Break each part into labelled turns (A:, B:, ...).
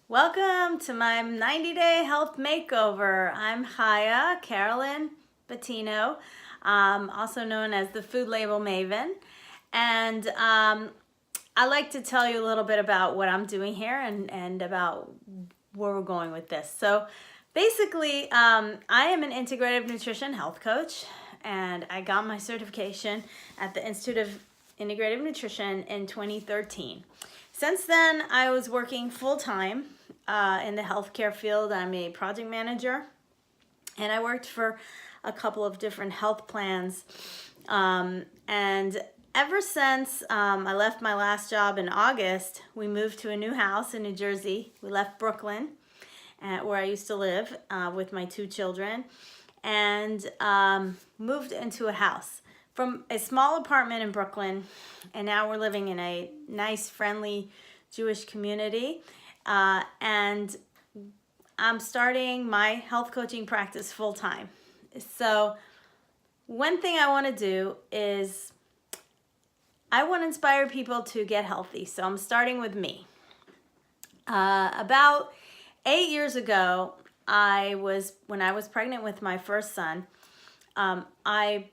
A: Welcome to my 90-day health makeover. I'm Chaya Carolyn Battino, also known as the Food Label Maven. And I'd like to tell you a little bit about what I'm doing here and about where we're going with this. So basically, I am an integrative nutrition health coach, and I got my certification at the Institute of Integrative Nutrition in 2013. Since then, I was working full-time in the healthcare field. I'm a project manager, and I worked for a couple of different health plans. And ever since I left my last job in August, we moved to a new house in New Jersey. We left Brooklyn, where I used to live with my two children, and moved into a house from a small apartment in Brooklyn, and now we're living in a nice, friendly Jewish community. And I'm starting my health coaching practice full-time. So one thing I want to do is I want to inspire people to get healthy. So I'm starting with me. About 8 years ago, when I was pregnant with my first son, I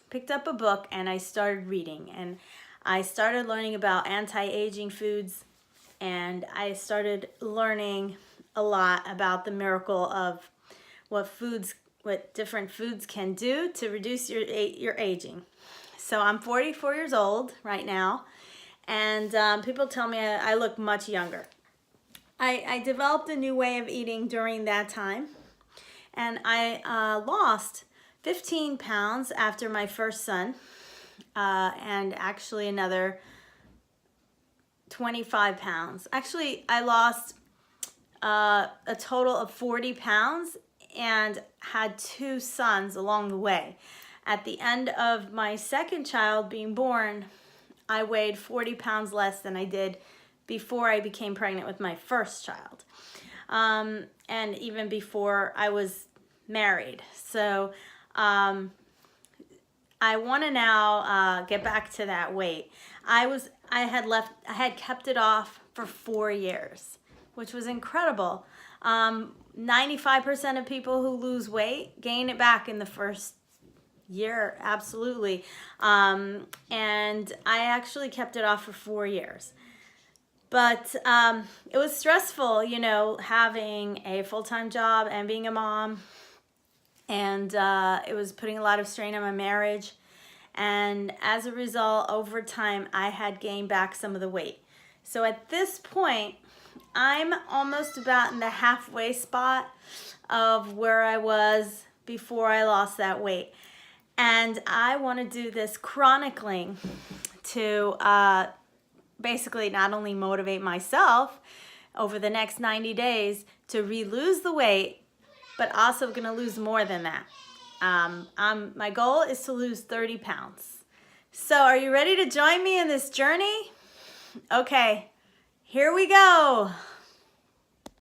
A: picked up a book and I started reading, and I started learning about anti-aging foods, and I started learning a lot about the miracle of what different foods can do to reduce your aging. So I'm 44 years old right now, and people tell me I look much younger. I developed a new way of eating during that time, and I lost 15 pounds after my first son, and actually another 25 pounds. Actually, I lost a total of 40 pounds and had two sons along the way. At the end of my second child being born, I weighed 40 pounds less than I did before I became pregnant with my first child, and even before I was married. So I want to now get back to that weight. I had kept it off for 4 years, which was incredible. 95% of people who lose weight gain it back in the first year, absolutely. And I actually kept it off for 4 years. But it was stressful, having a full-time job and being a mom. And it was putting a lot of strain on my marriage. And as a result, over time, I had gained back some of the weight. So at this point, I'm almost about in the halfway spot of where I was before I lost that weight. And I want to do this chronicling to basically not only motivate myself over the next 90 days to re-lose the weight, but also going to lose more than that. My goal is to lose 30 pounds. So are you ready to join me in this journey? Okay, here we go.